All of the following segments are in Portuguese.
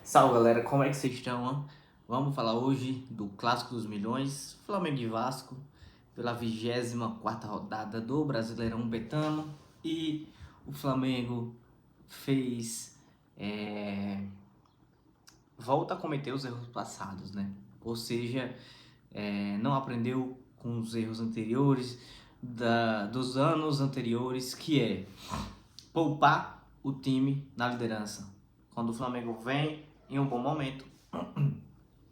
Salve galera, como é que vocês estão? Vamos falar hoje do Clássico dos Milhões, Flamengo e Vasco, pela 24ª rodada do Brasileirão Betano. E o Flamengo fez, volta a cometer os erros passados, né? Ou seja, não aprendeu com os erros anteriores, dos anos anteriores, que é poupar o time na liderança. Quando o Flamengo vem em um bom momento,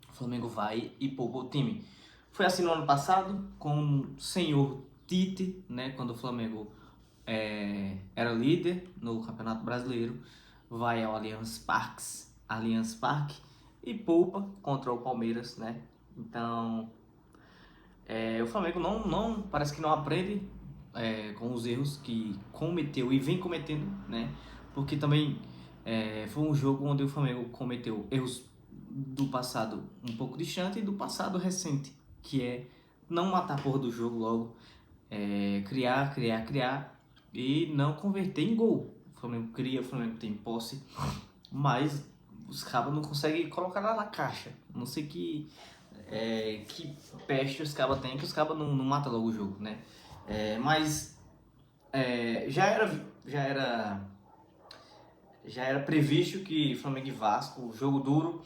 o Flamengo vai e poupa o time. Foi assim no ano passado com o senhor Tite, né? Quando o Flamengo era líder no Campeonato Brasileiro, vai ao Allianz Parque e poupa contra o Palmeiras, né? Então, o Flamengo não parece que não aprende com os erros que cometeu e vem cometendo, né? Porque também foi um jogo onde o Flamengo cometeu erros do passado um pouco distante e do passado recente, que é não matar a porra do jogo logo, criar e não converter em gol. O Flamengo cria, o Flamengo tem posse, mas os cabas não conseguem colocar lá na caixa. Não sei que peste os cabas têm, que os cabas não matam logo o jogo, né? Mas já era previsto que Flamengo e Vasco, jogo duro,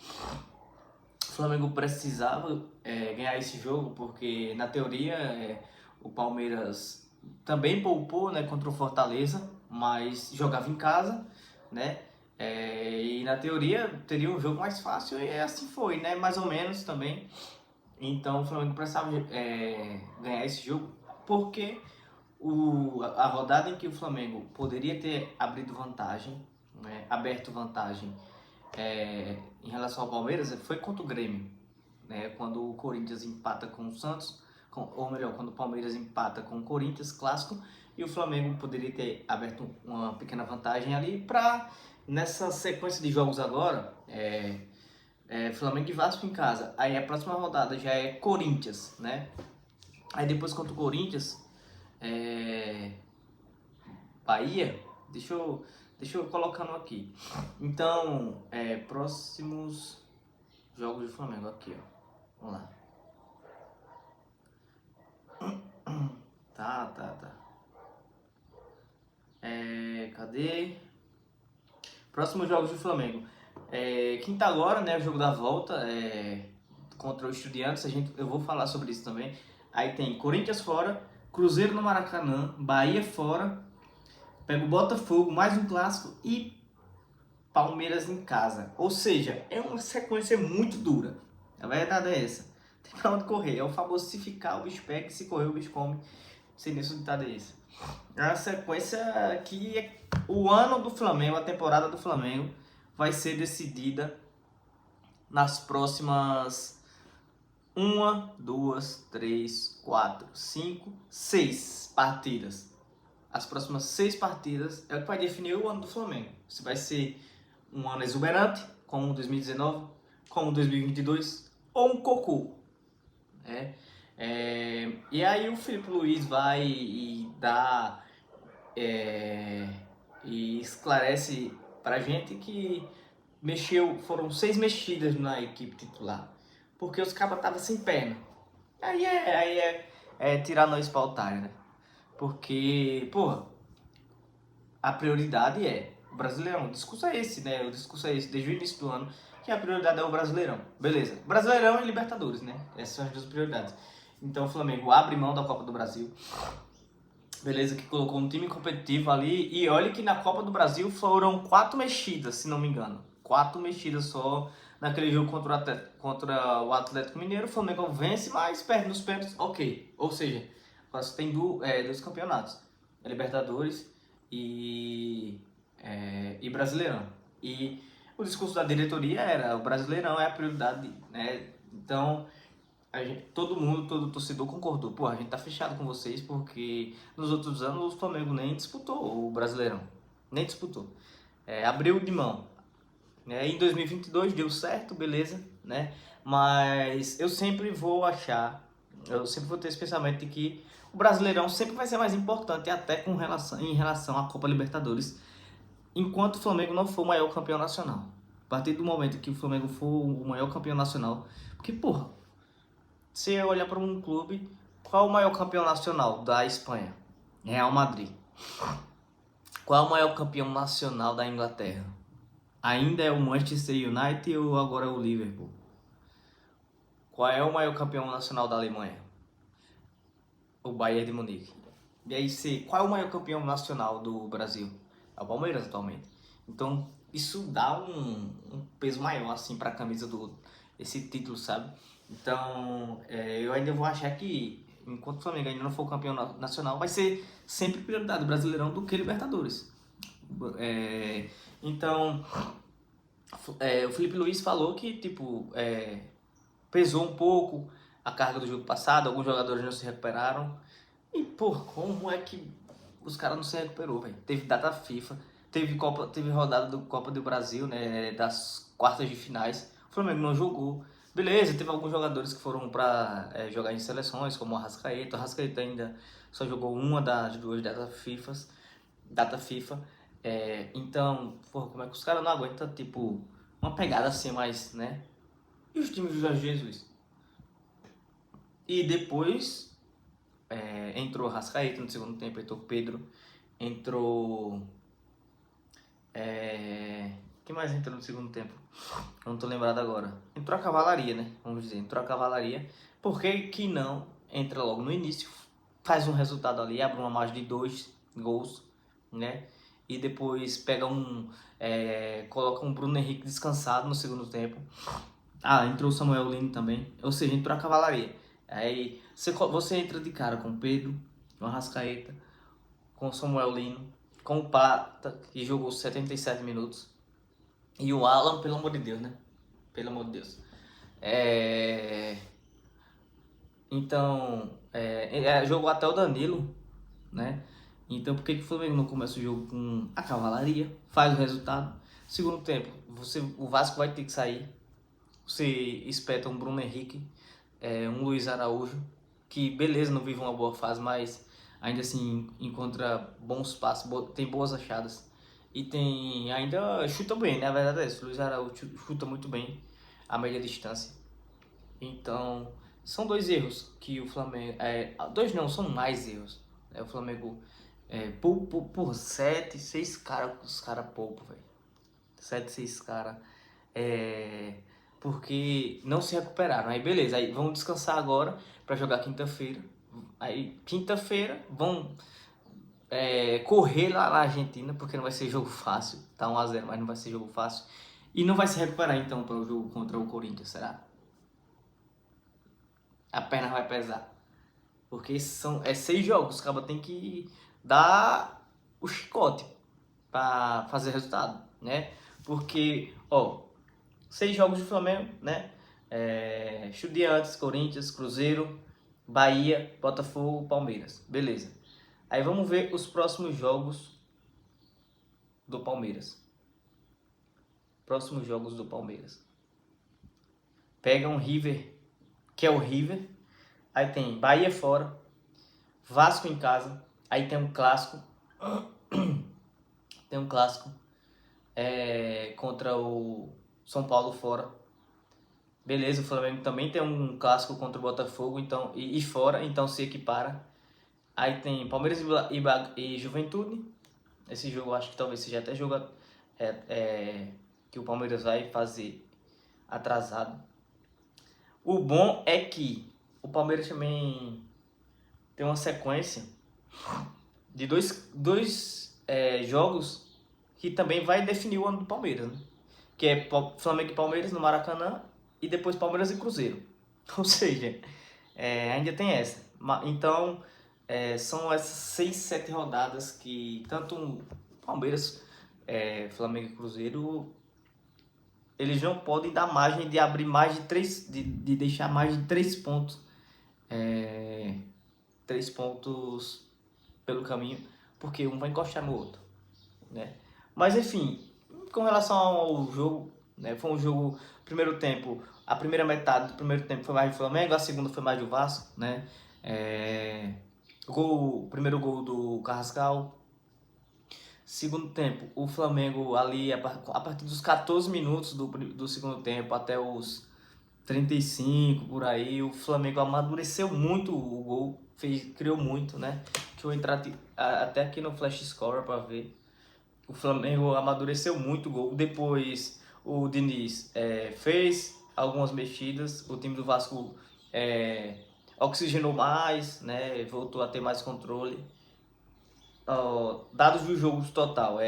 o Flamengo precisava ganhar esse jogo, porque na teoria o Palmeiras também poupou, né, contra o Fortaleza, mas jogava em casa, né? E na teoria teria um jogo mais fácil e assim foi, né? Mais ou menos também. Então o Flamengo precisava ganhar esse jogo, porque a rodada em que o Flamengo poderia ter abrido vantagem, né, aberto vantagem em relação ao Palmeiras, foi contra o Grêmio, né, quando o Corinthians empata com o Santos, ou melhor, quando o Palmeiras empata com o Corinthians, clássico, e o Flamengo poderia ter aberto uma pequena vantagem ali para, nessa sequência de jogos agora, Flamengo e Vasco em casa. Aí a próxima rodada já é Corinthians, né? Aí depois contra o Corinthians, Bahia, deixa eu colocando aqui. Então, próximos jogos do Flamengo aqui, ó. Vamos lá. Tá. Cadê? Próximos jogos do Flamengo. Quinta agora, né? O jogo da volta contra o Estudiantes. Eu vou falar sobre isso também. Aí tem Corinthians fora, Cruzeiro no Maracanã, Bahia fora, pega o Botafogo, mais um clássico e Palmeiras em casa. Ou seja, é uma sequência muito dura. A verdade é essa. Tem pra onde correr. É o famoso se ficar, o bicho pega, se correr, o bicho come. Sei nem se o ditado é esse. É uma sequência que o ano do Flamengo, a temporada do Flamengo, vai ser decidida nas próximas 1, 2, 3, 4, 5, 6 partidas. As próximas 6 partidas é o que vai definir o ano do Flamengo. Se vai ser um ano exuberante, como 2019, como 2022, ou um cocô. E aí o Felipe Luiz vai e dá e esclarece pra gente que foram 6 mexidas na equipe titular, porque os cabas estavam sem perna. Aí é tirar nós pra otário, né? Porque, porra, a prioridade é o Brasileirão. O discurso é esse, né? O discurso é esse desde o início do ano, que a prioridade é o Brasileirão. Beleza. Brasileirão e Libertadores, né? Essas são as duas prioridades. Então o Flamengo abre mão da Copa do Brasil. Beleza, que colocou um time competitivo ali. E olha que na Copa do Brasil foram 4 mexidas, se não me engano. 4 mexidas só naquele jogo contra o Atlético Mineiro. O Flamengo vence, mas perde nos pênaltis. Ok. Ou seja, agora você tem dois campeonatos. Libertadores e Brasileirão. E o discurso da diretoria era: o Brasileirão é a prioridade, né? Então, todo torcedor concordou. Pô, a gente tá fechado com vocês porque nos outros anos o Flamengo nem disputou o Brasileirão. Nem disputou. Abriu de mão. Em 2022 deu certo, beleza, né? Mas eu sempre vou ter esse pensamento de que o Brasileirão sempre vai ser mais importante, até em relação à Copa Libertadores, enquanto o Flamengo não for o maior campeão nacional. A partir do momento que o Flamengo for o maior campeão nacional, porque, porra, se eu olhar para um clube, qual é o maior campeão nacional da Espanha? Real Madrid. Qual é o maior campeão nacional da Inglaterra? Ainda é o Manchester United ou agora é o Liverpool? Qual é o maior campeão nacional da Alemanha? O Bayern de Munique. E aí, qual é o maior campeão nacional do Brasil? É o Palmeiras atualmente. Então, isso dá um peso maior assim para a camisa esse título, sabe? Então, eu ainda vou achar que enquanto o Flamengo ainda não for campeão nacional, vai ser sempre prioridade do Brasileirão do que Libertadores. Então, o Felipe Luiz falou que tipo pesou um pouco a carga do jogo passado, alguns jogadores não se recuperaram. E, pô, como é que os caras não se recuperou, velho? Teve data FIFA, teve rodada do Copa do Brasil, né, das quartas de finais. O Flamengo não jogou. Beleza, teve alguns jogadores que foram pra jogar em seleções, como o Arrascaeta. O Arrascaeta ainda só jogou uma das duas data FIFA. Então, porra, como é que os caras não aguentam, tipo, uma pegada assim mais, né? E os times do Jorge Jesus? E depois entrou o Arrascaeta no segundo tempo, entrou o Pedro, entrou... Quem mais entrou no segundo tempo? Eu não tô lembrado agora. Entrou a Cavalaria, né? Vamos dizer, entrou a Cavalaria. Por que não entra logo no início, faz um resultado ali, abre uma margem de 2 gols, né? E depois pega coloca um Bruno Henrique descansado no segundo tempo. Entrou o Samuel Lino também. Ou seja, entrou a Cavalaria. Aí você entra de cara com o Pedro, com o Arrascaeta, com o Samuel Lino, com o Plata, que jogou 77 minutos. E o Alan, pelo amor de Deus, né? Pelo amor de Deus. Então, jogou até o Danilo, né? Então, por que o Flamengo não começa o jogo com a Cavalaria? Faz o resultado. Segundo tempo, o Vasco vai ter que sair. Você espeta um Bruno Henrique, um Luiz Araújo, que beleza, não vive uma boa fase, mas ainda assim encontra bons passos, tem boas achadas. E ainda chuta bem, né? A verdade é isso. O Luiz Araújo chuta muito bem a média distância. Então, são dois erros que o Flamengo... dois não, são mais erros. O Flamengo... por 7, 6 caras, os caras poupam, velho. 7, 6 caras. Porque não se recuperaram. Aí beleza, aí vão descansar agora pra jogar quinta-feira. Aí quinta-feira vão correr lá na Argentina, porque não vai ser jogo fácil. Tá 1-0, mas não vai ser jogo fácil. E não vai se recuperar então para o jogo contra o Corinthians, será? A perna vai pesar. Porque são 6 jogos, acaba tem que dar o chicote para fazer resultado, né? Porque, 6 jogos do Flamengo, né? Estudiantes, Corinthians, Cruzeiro, Bahia, Botafogo, Palmeiras. Beleza. Aí vamos ver os próximos jogos do Palmeiras. Próximos jogos do Palmeiras. Pega um River, que é o River. Aí tem Bahia fora, Vasco em casa. Aí tem um clássico. Tem um clássico contra o São Paulo fora. Beleza, o Flamengo também tem um clássico contra o Botafogo então, e fora, então se equipara. Aí tem Palmeiras e Juventude. Esse jogo acho que talvez seja até jogo que o Palmeiras vai fazer atrasado. O bom é que o Palmeiras também tem uma sequência de dois jogos que também vai definir o ano do Palmeiras, né? Que é Flamengo e Palmeiras no Maracanã e depois Palmeiras e Cruzeiro. Ou seja, ainda tem essa. Então, são essas 6, 7 rodadas que tanto Palmeiras, Flamengo e Cruzeiro, eles não podem dar margem de abrir mais de 3, de deixar mais de 3 pontos. 3 pontos pelo caminho, porque um vai encostar no outro, né? Mas enfim, com relação ao jogo, né, foi um jogo, primeiro tempo, a primeira metade do primeiro tempo foi mais do Flamengo, a segunda foi mais do Vasco, né? O primeiro gol do Carrascal, Segundo tempo, o Flamengo ali, a partir dos 14 minutos do segundo tempo até os 35 por aí, o Flamengo amadureceu muito o gol, criou muito, né? Deixa eu entrar até aqui no Flash Score para ver. O Flamengo amadureceu muito o gol. Depois o Diniz fez algumas mexidas, o time do Vasco oxigenou mais, né? Voltou a ter mais controle. Dados do jogo total.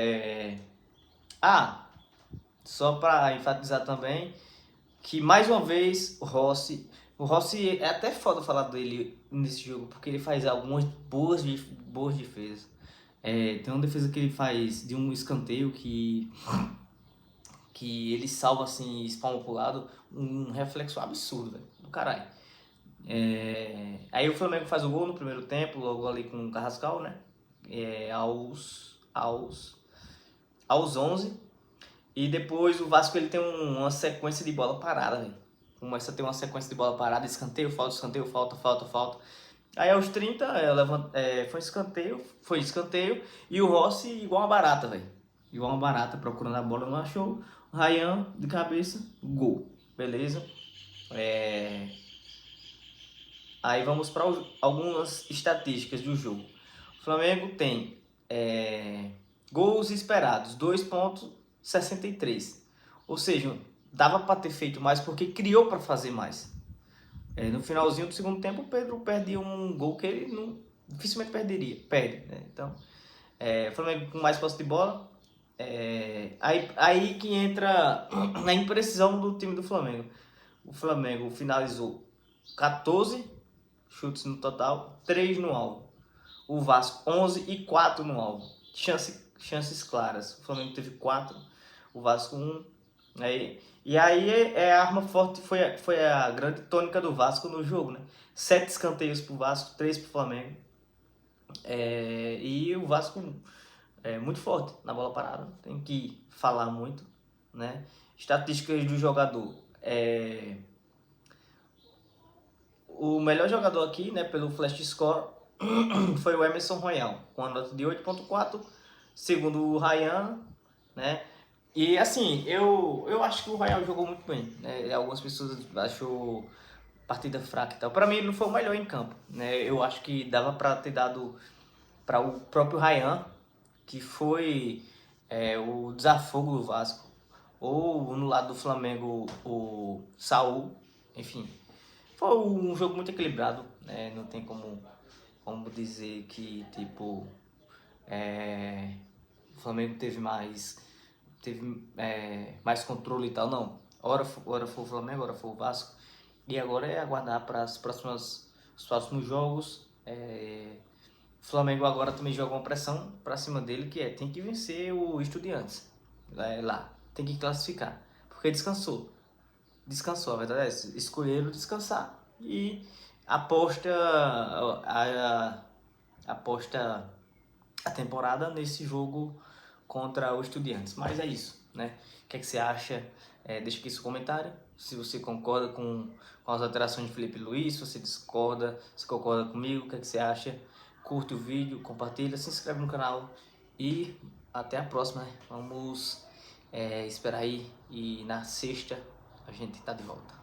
Só para enfatizar também que mais uma vez o Rossi é até foda falar dele nesse jogo, porque ele faz algumas boas defesas. Tem uma defesa que ele faz de um escanteio que ele salva assim, espalma pro lado, um reflexo absurdo, velho, do caralho. Aí o Flamengo faz o gol no primeiro tempo, logo ali com o Carrascal, né? Aos 11. E depois o Vasco ele tem uma sequência de bola parada, velho. Começa a ter uma sequência de bola parada, escanteio, falta. Aí aos 30 foi escanteio e o Rossi igual uma barata, velho. Igual uma barata, procurando a bola, não achou. O Ryan de cabeça, gol. Beleza? Aí vamos para algumas estatísticas do jogo. O Flamengo tem gols esperados, 2,63. Ou seja, dava para ter feito mais porque criou para fazer mais. No finalzinho do segundo tempo, o Pedro perdia um gol que ele dificilmente perde, né? Então, o Flamengo com mais posse de bola. Aí que entra a imprecisão do time do Flamengo. O Flamengo finalizou 14 chutes no total, 3 no alvo. O Vasco 11 e 4 no alvo. Chances claras. O Flamengo teve 4, o Vasco 1. E aí a arma forte foi a grande tônica do Vasco no jogo, né? 7 escanteios pro Vasco, 3 pro Flamengo. E o Vasco é muito forte na bola parada, tem que falar muito, né? Estatísticas do jogador. O melhor jogador aqui, né, pelo Flash Score, foi o Emerson Royal, com a nota de 8,4, segundo o Ryan, né? E assim, eu acho que o Royal jogou muito bem, né? Algumas pessoas achou partida fraca e tal. Para mim ele não foi o melhor em campo, né? Eu acho que dava para ter dado para o próprio Ryan, que foi o desafogo do Vasco, ou no lado do Flamengo o Saul, enfim. Foi um jogo muito equilibrado, né? Não tem como dizer que tipo o Flamengo teve mais controle e tal, não. Ora foi o Flamengo, ora foi o Vasco. E agora é aguardar para os próximos jogos. O Flamengo agora também joga uma pressão para cima dele, que tem que vencer o Estudiantes lá. Tem que classificar, porque descansou. A verdade é essa. Escolheram descansar e aposta a temporada nesse jogo contra o Estudiantes. Mas é isso, né? O que é que você acha? Deixa aqui seu comentário. Se você concorda com as alterações de Felipe Luiz, se você discorda, se concorda comigo, o que é que você acha? Curte o vídeo, compartilha, se inscreve no canal e até a próxima, né? Vamos esperar aí e na sexta a gente tá de volta.